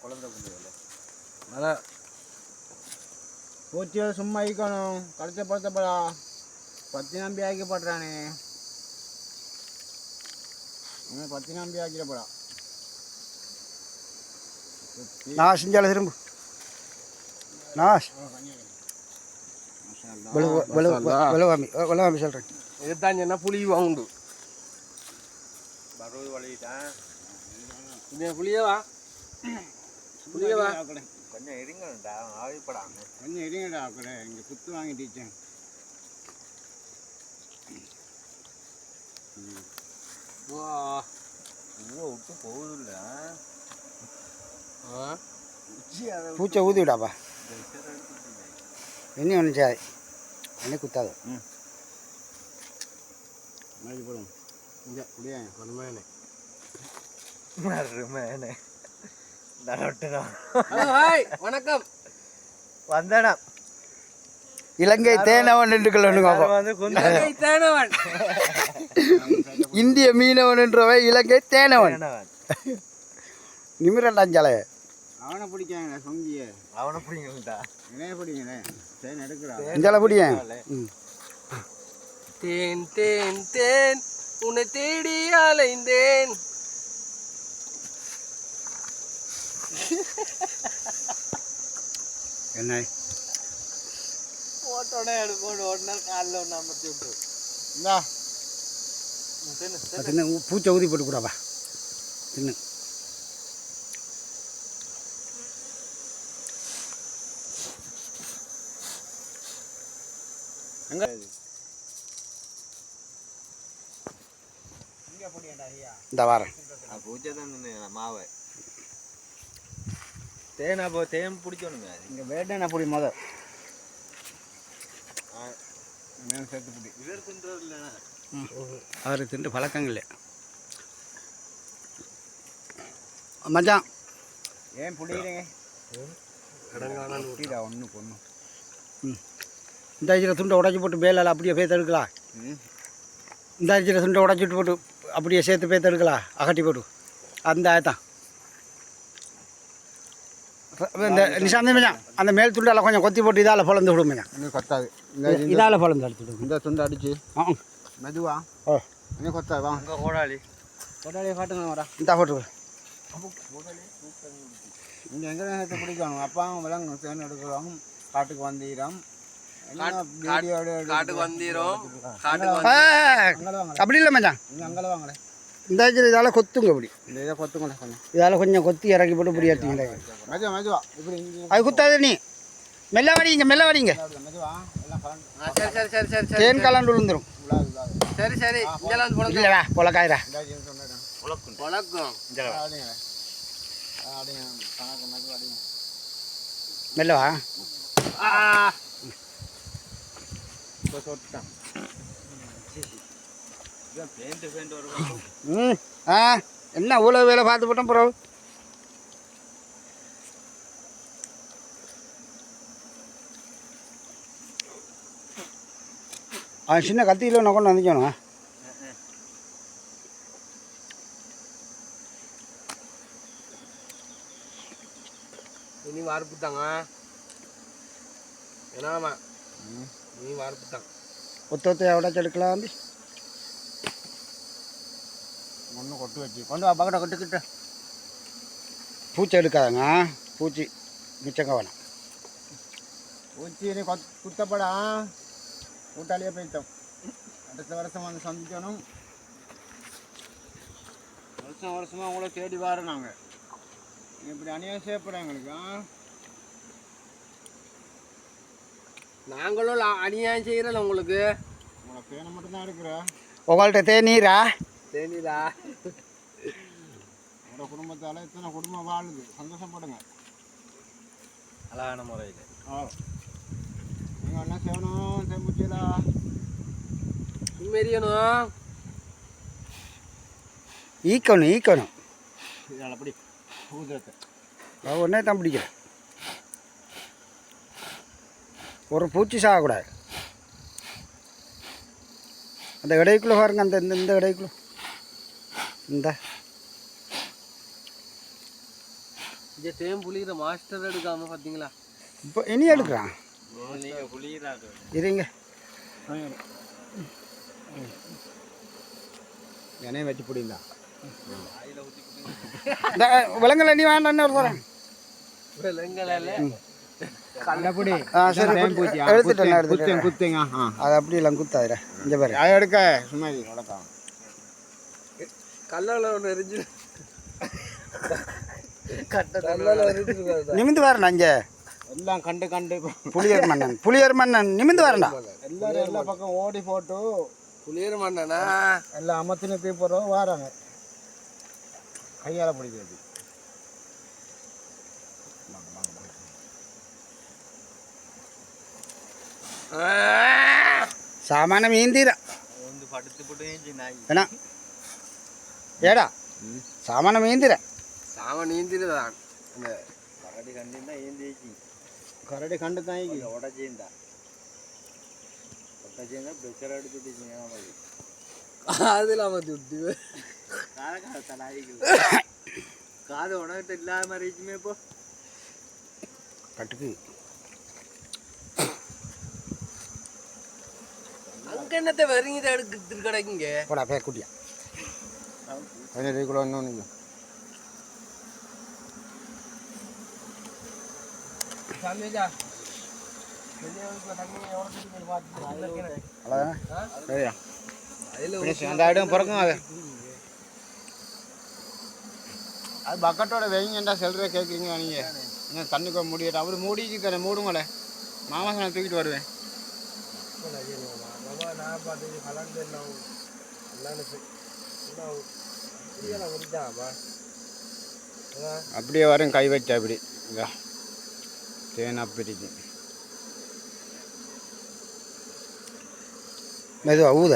குழந்தை அதான் பூச்சி சும்மா இருக்கணும். கடைச்ச படுத்தப்படா பத்தி நம்பி ஆக்கப்படுறானே. பத்தி நம்பி ஆக்கிடப்படா. நான் செஞ்சால திரும்ப நாஷ் வெளுவாமி சொல்கிறேன். இதுதான் என்ன புளி வாங்குண்டு பருவது வழிட்டான். புளியவா புளியவா கொஞ்சம் இருங்கடா. ஆவிப்படாம கொஞ்சம் இருங்கடா. கூட இங்கே குத்து வாங்கிட்டீச்சேன். விட்டு போகுதுல்ல. பூச்சை ஊதி விடாப்பா. என்ன ஒன்று சாய் என்ன குத்தாது. மறுபடி போடுவோம். இங்கே குடியா கொள்மையானே மருமேனே வணக்கம் வந்தனா. இலங்கை தேனவன் என்று தேனவன் இந்திய மீனவன் என்றவை இலங்கை தேனவன். நிமிரண்டாஞ்சாலே அவனை பிடிக்காங்க. சொங்கிய அவனை பிடிங்கடா. என்ன பிடிங்கண்ணே. தேன் எடுக்கிறான். இஞ்சால பிடிங்க. தேன் தேன் தேன் உன்னை தேடி அலைந்தேன். என்ன போட்டோட எடுக்கணும். ஒரு நாள் காலில் ஒன்று அமர்த்தி விட்டு இந்தா தின்னு பூச்சை ஊதி போட்டு கூடாப்பா. தின்னு எங்க இந்த வாரம் பூஜை தான் மாவை தேனா போ. தேன் பிடிக்கணுங்க. இங்கே வேட்டை பிடி மொதல் சேர்த்து பிடி. இவர் தின்றது இல்லைண்ணா. அவர் திண்டு பழக்கங்கள் மச்சான். ஏன் பிடிக்கிறீங்க? கடங்கானா ஒன்று பொண்ணு. இந்த அரிசியில் துண்டை உடச்சி போட்டு வேலையில் அப்படியே பேத்து எடுக்கலாம். இந்த அரிசியில் துண்டை உடச்சிட்டு போட்டு அப்படியே சேர்த்து பேத்து எடுக்கலாம். அகட்டி போட்டு அந்த ஆயத்தான். இந்த நிஷாந்தி மச்சான் அந்த மேல் துண்டால் கொஞ்சம் கொத்தி போட்டு இதால் பொழந்து விடும் மச்சான். இன்னும் கொத்தாது. இதால் பொழந்து எடுத்துவிடும். இந்த துண்டை அடிச்சு மெதுவா. ஓ இன்னும் கொத்தாது. வா கோடாளி கொட்டாளியை காட்டுங்க. வரா இந்த போட்டு இங்கே எங்கே நேரத்தை பிடிக்கணும். அப்பாவும் விலங்கு தேன் எடுக்கிறோம். காட்டுக்கு வந்தீரோம். காட்டுக்கு வந்தீரோம். அப்படி இல்லை மச்சான். நீங்கள் அங்கே வாங்களே. இந்த இதால் கொத்துங்க இப்படி. இந்த இதை கொத்துங்களே கொஞ்சம். இதால் கொஞ்சம் கொத்தி இறக்கி போட்டு இப்படி எடுத்தீங்களே. மெதுவா மெதுவா. இப்படி அது குத்தாது. நீ மெல்ல வாடிங்க மெல்ல வாடிங்க. மெதுவா எல்லாம் சரி சரி சரி சரி சரி தேன் கலண்டு விழுந்துடும். சரி சரி இங்கெல்லாம் பொழக்கம் இல்லைடா பொழக்காயிரா பொழக்கம் மெல்லவா. என்ன அவ்வளோ வேலை பார்த்து போட்டோம் ப்ரோ. சின்ன கத்தியில் ஒன்று கொண்டு வந்துக்கணும். இனி வார்ப்புத்தாங்க. ஏன்னாமா இனி வார்ப்புத்தாங்க. ஒத்த உடச்சி எடுக்கலாம். வந்து ஒன்று கொட்டு வச்சு கொண்டு வா. பக்கத்தை கொட்டுக்கிட்ட பூச்சி எடுக்காதங்க. பூச்சி மிச்சங்க வேணாம். பூச்சி நீ குத்தப்படா. கூட்டாளியே போயிட்டோம். அடுத்த வருஷம் வந்து சந்திக்கணும். வருஷம் வருஷமாக உங்களை தேடி வர நாங்கள். இப்படி அநியாயம் செய்யப்பட எங்களுக்கு. நாங்களும் அநியாயம் செய்கிறோம் உங்களுக்கு. உங்களை தேனை மட்டும்தான் எடுக்கிற. உங்கள்கிட்ட தேநீரா? தேநீரா? உங்களோட குடும்பத்தால் இத்தனை குடும்பம் வாழுது. சந்தோஷப்படுங்க. அழகான முறையில். நீங்கள் என்ன செய்யணும்? தேம்புச்சிலா சும்மெரியணும். ஈக்கணும் ஈக்கணும். இதால் அப்படி ஊதுறத்தை ஒன்றே தான் பிடிக்கிறேன். ஒரு பூச்சி சாகக்கூடாது. அந்த இடைக்குள்ளே பாருங்க. அந்த இந்த இடைக்குள்ளே இந்த இந்த தேன் புளிகிற மாஸ்டர் எடுக்காம பார்த்தீங்களா? இப்போ இனி எடுக்கிறான் இருங்க எண்ணெய் வச்சு பிடிங்களா இந்த விலங்குல நீ வேண்டான்னு ஒரு தரேன் கள்ளப்படி சரி எடுத்துட்டேன் குத்துங்க அது அப்படி இல்லை குத்தாதுற இங்கே பாரு அதை எடுக்க சும்மா வளர்த்தான் கல்லால் ஒன்று எரிஞ்சு நிமிந்து வரேன்டா இங்கே எல்லாம் கண்டு கண்டு புளியர் மன்னன் நிமிந்து வரேன்டா எல்லாரும் எல்லா பக்கம் ஓடி போட்டு புளியர் மண்ணனா எல்லாம் அமர்த்தின தீப்பறோம் வராங்க கையால் பிடிக்கிறது சாமான மீந்தீர என்ன ஏடா சாமான மீந்திர சாம நீந்திரதான் அந்த கரடி கண்டு தான் உடச்சேந்தா உடச்சேந்தா பெக்கர் அடிச்சுட்டு அதில் அவன் துட்டு காது உனக்கிட்ட இல்லாத மாதிரி இருக்குமே இப்போ கட்டுக்கு அங்கே என்னத்தை வெறிங்கிட்ட எடுத்து கிடைக்குங்க போடா பேர் குட்டியா கிலோ இன்னொன்று சாமியா சரியா அந்த ஐடம் பிறக்கும் அது அது பக்கெட்டோட வைங்கண்டா செல்ற கேட்குறீங்க நீங்கள் என்ன தண்ணிக்கு மூடிட்டு அவர் மூடிக்கு தானே மூடுங்களே மாமா நான் தூக்கிட்டு வருவேன் நான் பார்த்து கலந்து அப்படியே வரும் கை வச்சா அப்படி இதா தேன் அப்படிக்கு மெதுவா ஊத